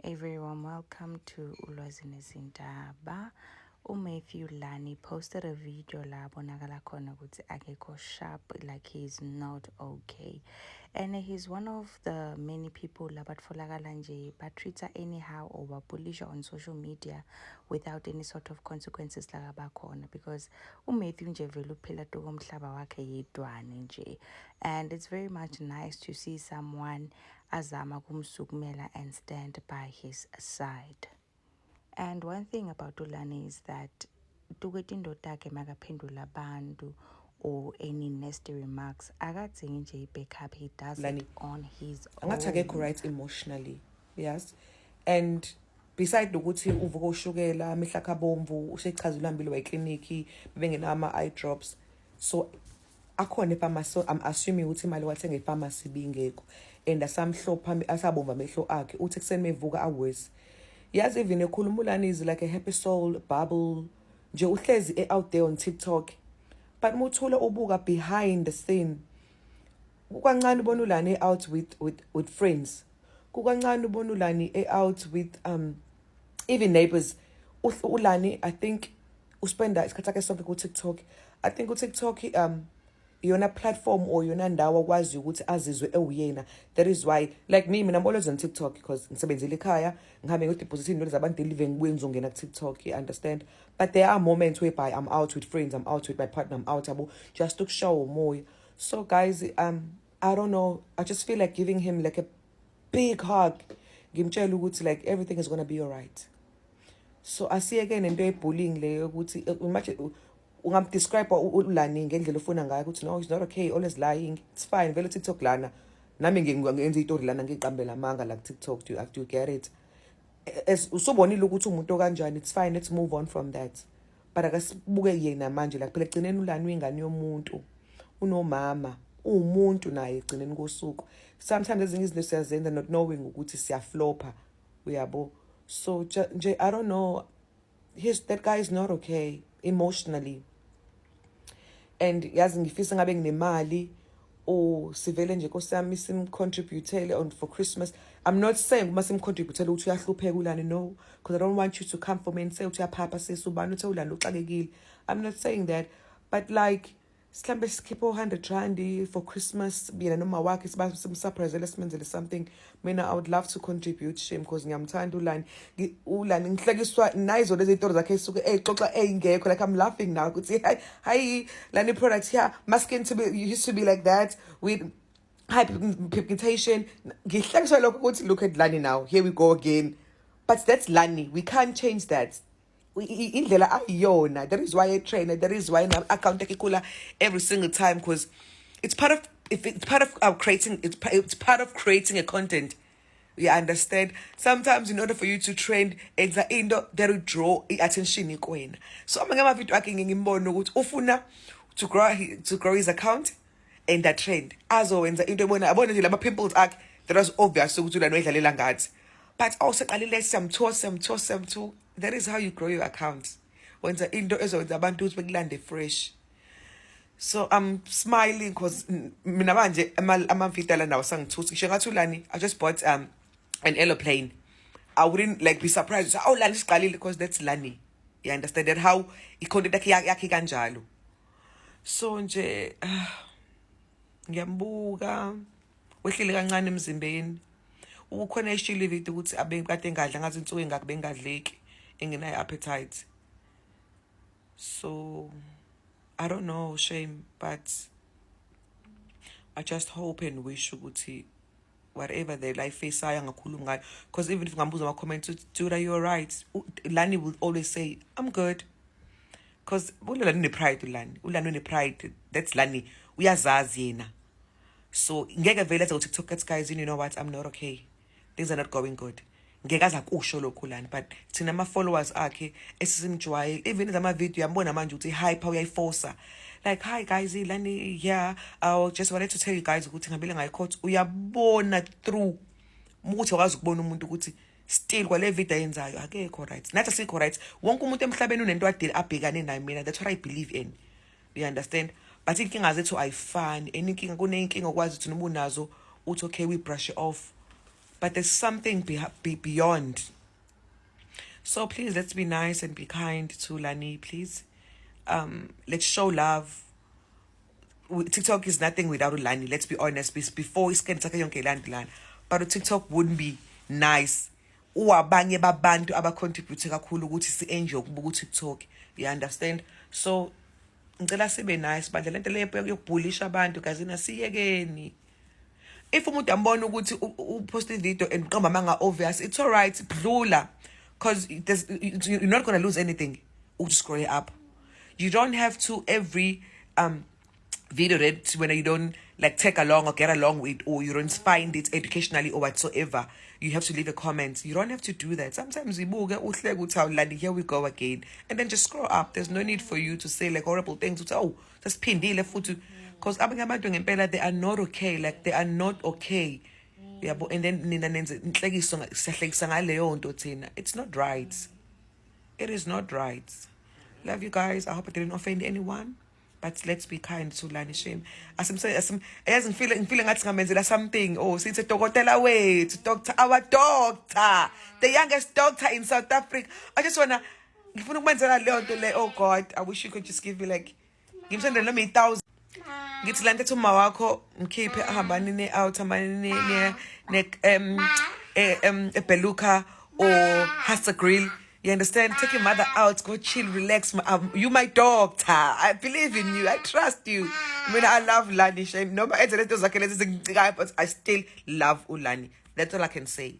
Everyone, welcome to Ulwazi Nezindaba. Matthew Lani posted a video la bonakala khona ukuthi akekho sharp, like he's not okay, and he's one of the many people labatfolakala nje batreat anyhow or babullisha on social media without any sort of consequences la bakhona, because Matthew nje vele uphila tokomhlaba wakhe yedwane nje, and it's very much nice to see someone azama kumsukumela and stand by his side. And one thing about Ulani is that tuketindo take makaphendula bantu or any nasty remarks, akadzingi nje backup, he does Lani. It on his own. Angathi right emotionally, yes. And beside ukuthi uvuka ushukela amehla akhabomvu usechaza ulambile wayekliniki bengenama eye drops, so akhona epharmacy, so I'm assuming ukuthi imali wathenga epharmacy bingekho and asamhlopha asabomva amehlo akhe uthi kuseni mevuka awes. Yazi even ekhuluma Ulani is like a happy soul bubble nje uhlezi out there on TikTok, but muthula ubuka behind the scene kukancane ubona Ulani out with friends, kukancane ubona Ulani out with even neighbors. Ulani I think uspenda isikhathi sakhe sonke ku TikTok. I think ku TikTok yona platform or yona ndawo akwazi ukuthi azizwe ewuyena. That is why like me I'm always on TikTok because ngisebenzile ekhaya ngihambe ngideposit into zabantu living ngikwenza ungena ku TikTok, you understand, but there are moments whereby I'm out with friends, I'm out with my partner, I'm out just to show more. So guys, I don't know, I just feel like giving him like a big hug, ngimtshela ukuthi like everything is going to be all right. So I see again into ebullying leyo ukuthi imagine ungamdescribe Ulani ngendlela ofuna ngayo ukuthi no, he's not okay, always lying, it's fine vele TikTok lana nami ngenza itori lana ngiqambela amanga la TikTok. Do you get it? As usobonile ukuthi umuntu kanjani, it's fine, let's move on from that. But akasibuke yena manje la phela egcineni Ulani uyingane yomuntu, unomama, umuntu naye egcineni kosuku. Sometimes ezinye izinto siyazenza not knowing ukuthi siyaflopha, uyabo. So I don't know, that guy is not okay emotionally. And yazi ngifisa ngabe nginemali or sivele nje nkosami simcontributele on for Christmas. I'm not saying uma simcontributele ukuthi uyahlupheka Ulani, no, because I don't want you to come for me and say uthi yapapa sesubani uthi Ulani uxakekile. I'm not saying that, but like mhlambe sikhiphe 100 rand for Christmas yena noma wakhe simsurprisele simenzele something. Mina I would love to contribute shame because ngiyamthanda Ulani ngihlekiswa nayizo lezi itori zakhe esuke exoxa engekho, like I'm laughing now ukuthi hi Lani products here masking to be used to be like that with high pigmentation. Ngihlekiswa lokho ukuthi look at Lani now, here we go again, but that's Lani, we can't change that. Indlela ayona. That is why I train. That is why I'm account ekula every single time, because it's part of creating. It's part of creating a content. You understand? Sometimes in order for you to trend, enza into that will draw attention ikwena. So I'm gonna video akhe ngimbono ukuthi ufuna to grow his account and that trend. Azowenza into ebona abona nje lama pimples akhe, that was obvious ukuthi Ulani wedlalela ngathi. But also some. That is how you grow your account. When the into ezowenza abantu ukuthi bekulande fresh. So I'm smiling because mina manje amamfita la nawo sangithusi. Ngisho ngathi Ulani, I just bought an aeroplane. I wouldn't like be surprised. Oh, Lani siqalile, because that's Lani. You understand that how icontent yakhe kanjalo. So nje ngiyambuka wehlile kancane emzimbeni. Ukhona ishili video ukuthi abekade engadla ngathi insuku engaka bengadleki engenayo appetite. So I don't know, shame, but I just hope and wish ukuthi whatever their life face ngakhuluma ngayo, because even if ngambuza ama comments, dude, are you alright? Lani will always say I'm good, because Ulani une pride. Ulani une pride, that's Lani, uyazazi yena. So ngeke vele athi TikTok guys, you know what, I'm not okay, things are not going good. Ngeke azakusho lokho Lani, but thina ama followers akhe esisimjwaye, even ama video yambona manje ukuthi hype uyayiforce, like hi guys, Lani, yeah, I just wanted to tell you guys ukuthi ngabile ngayikhothi. Uyabona through ukuthi wazi ukubona umuntu ukuthi still kwale video yenzayo akekho right, nathi asikho right. Wonke umuntu emhlabeni unento abhekane nayo. Mina that's what I believe in, you understand. But inkinga zethu ayifani, enkinga kunenkinga okwazi ukuthi noma unazo uthi okay we brush it off. but there's something beyond. So please, let's be nice and be kind to Lani, please. Let's show love. TikTok is nothing without Lani, let's be honest. Before but TikTok wouldn't be nice abanye babantu abacontribute kakhulu ukuthi si-enjoy ukubuka TikTok. You understand? So ngicela sibe nice badla lento leyo yokubhulisha abantu gazina siyekeni. If umuntu ambona ukuthi upost video and uqamba manga obvious, it's all right, dlula, because you're not going to lose anything. Just scroll it up. You don't have to every video that when you don't like take along or get along with, or you don't find it educationally or whatsoever, you have to leave a comment. You don't have to do that. Sometimes here we go again, and then just scroll up. There's no need for you to say like horrible things. Oh, that's pindile futhi, because they are not okay. Like they are not okay. Yeah, but and then it's not right. It is not right. Love you guys. I hope I didn't offend anyone. But let's be kind to Lani Shame. As I'm saying, I'm feeling something. Oh, since a doctor, our doctor, the youngest doctor in South Africa. I just wanna, oh God, I wish you could just give me like, give me 1,000. Get to land to Mawako, keep it out, a beluka or Hasta Grill. You understand? Take your mother out, go chill, relax. You my doctor. I believe in you. I trust you. I mean, I love Lani Shame. No, but I still love Ulani. That's all I can say.